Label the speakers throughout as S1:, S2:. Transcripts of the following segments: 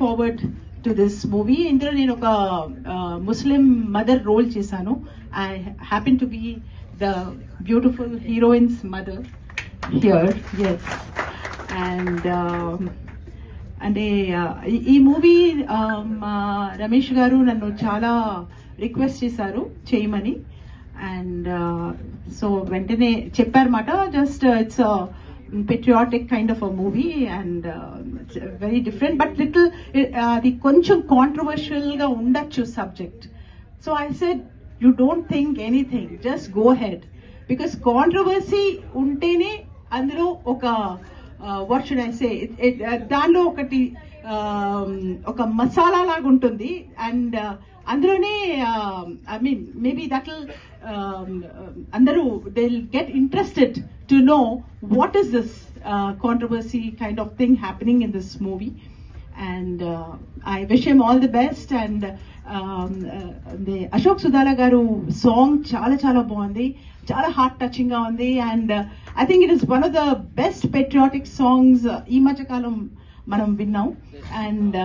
S1: forward to this movie. Indra nenu oka Muslim mother role chesanu. I happen to be the beautiful heroine's mother here. Yes. And అంటే ఈ movie Ramesh గారు నన్ను చాలా request చేశారు చేయమని. And so వెంటనే చెప్పారన్నమాట. Just it's patriotic kind of a movie and it's very different but little the koncham controversial ga undachu subject. So I said, you don't think anything, just go ahead, because controversy untene అందులో ఒక what should I say, దానిలో ఒకటి ఒక మసాలా లాగా ఉంటుంది. And అందులోనే I mean maybe that will అందరూ they will get interested to know what is this controversy kind of thing happening in this movie. And I wish him all the best. And Ashok Suddala గారు song చాలా చాలా బాగుంది, చాలా heart touching గా ఉంది. And I think it is one of the best patriotic songs ఈ మధ్యకాలం మనం విన్నాం. And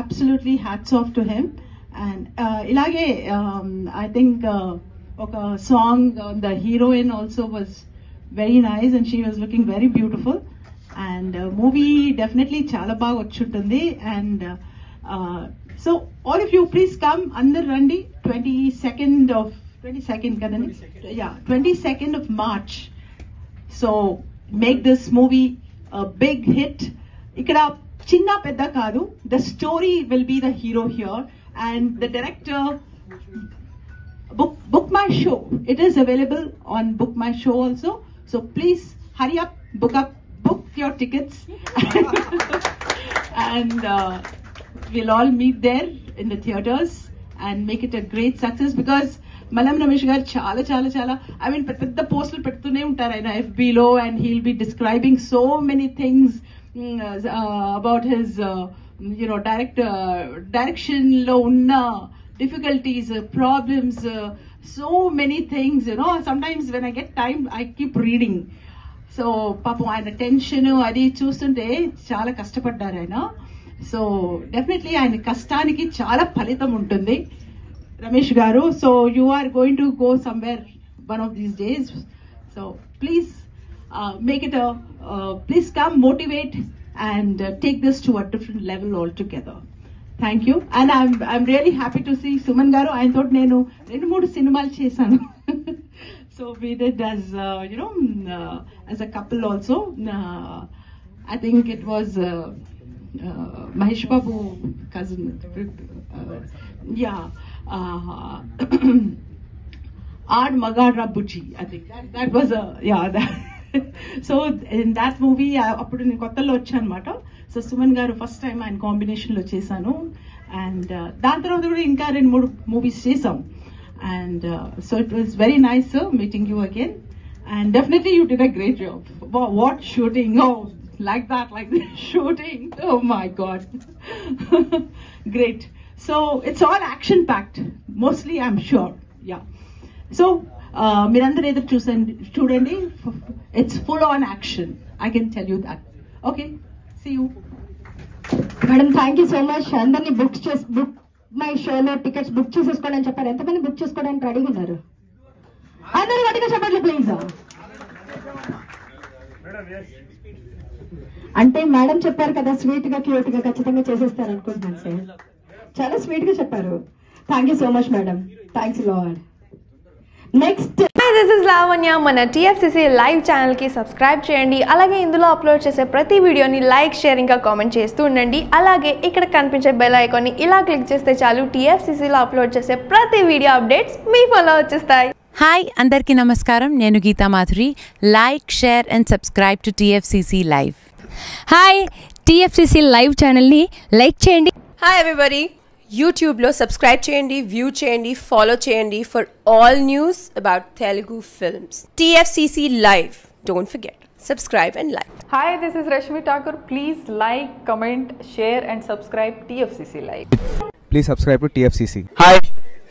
S1: absolutely hats off to him. And ఇలాగే ఐ థింక్ ఒక song the heroine also was very nice and she was looking very beautiful. And movie definitely చాలా బాగా వచ్చుంటుంది. And so all of you please come, అందరు రండి. 22nd కదండి, yeah, 22nd of March. So make this movie a big hit. Ikkada chinna pedda kaadu, the story will be the hero here. And the director, book my show, it is available on book my show also. So please hurry up, book your tickets. And we'll all meet there in the theaters and make it a great success, because Mallam Ramesh గారు చాలా చాలా చాలా I mean పెద్ద పోస్టులు పెడుతూనే ఉంటారు ఆయన FBలో. And he'll be describing so many things about his you know direction లో ఉన్న difficulties, problems, so many things. You know sometimes when I get time I keep reading. So పాపం ఆయన టెన్షన్ అది చూస్తుంటే చాలా కష్టపడ్డారు ఆయన. సో డెఫినెట్లీ ఆయన కష్టానికి చాలా ఫలితం ఉంటుంది Ramesh Garu. So you are going to go somewhere one of these days. So please make it please come, motivate and take this to a different level altogether. Thank you. And I'm really happy to see Suman Garu. I thought nenu 2-3 cinemalu chesanu. So we did as as a couple also. I think it was Mahesh Babu cousin. Yeah. Aad Magadra Bujji, I think that was so in that movie appudu nenu kottalo vachanamata. So Suman garu first time ఆయన combination లో చేశాను. And దాని తర్వాత కూడా ఇంకా 2-3 movies చేసాం. And so it was very nice meeting you again. And definitely you did a great job. What shooting, oh like that shooting, oh my god. Great. So it's all action packed mostly, I'm sure. Yeah. So మీరందరూ ఎదురు చూడండి, it's full on action, I can tell you that. Okay, see you.
S2: Madam, thank you so much. అందరినీ book my షోలో tickets book చేసేసుకోండి అని చెప్పారు. ఎంతమంది book చేసుకోవడానికి రెడీగా ఉన్నారు? అందరూ గట్టిగా చెప్పండి ప్లీజ్. అంటే మేడం చెప్పారు కదా, స్వీట్ గా క్యూట్ గా ఖచ్చితంగా చేసేస్తారు అనుకుంటున్నాను సార్. చాలా స్వీట్ గా చెప్పారు. Thank you so much madam. Thanks lord. Next,
S3: this is Lavanya. మన TFCC లైవ్ ఛానల్కి సబ్స్క్రైబ్ చేయండి. అలాగే ఇందులో అప్లోడ్ చేసే ప్రతి వీడియోని లైక్, షేర్ ఇంకా కామెంట్ చేస్తూ ఉండండి. అలాగే ఇక్కడ కనిపించే బెల్ ఐకాన్ని ఇలా క్లిక్ చేస్తే చాలు TFCCలో అప్లోడ్ చేసే ప్రతి వీడియో అప్డేట్స్ మీ ఫోన్లో వచ్చేస్తాయి.
S4: హాయ్ అందరికీ నమస్కారం, నేను Geeta Madhuri. Like, share and subscribe to TFCC live.
S5: Hi, TFCC live ఛానల్ని లైక్ చేయండి.
S6: హాయ్ ఎవ్రీబడి, యూట్యూబ్లో సబ్స్క్రైబ్ చేయండి, వ్యూ చేయండి, ఫాలో చేయండి for all news about Telugu films. TFCC live, don't forget, subscribe and like.
S7: Hi, this is Rashmi Thakur. Please like, comment, share and subscribe TFCC Live.
S8: Please subscribe to TFCC.
S9: Hi,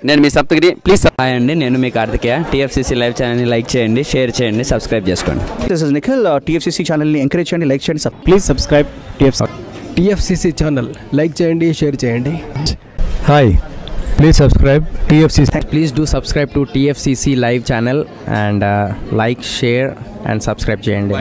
S9: నేను మీ Saptagiri. Please hi అండి, నేను మీ Karthikeya. TFCC live ఛానల్ని like చేయండి, share చేయండి, subscribe చేసుకోండి.
S8: This is Nikhil. TFCC ఛానల్ని encourage చేయండి, like చేయండి. Please subscribe
S10: TFCC channel like చేయండి, షేర్ చేయండి.
S11: Hi, please subscribe TFCC.
S9: Please do subscribe to TFCC live channel and like, share and subscribe చేయండి.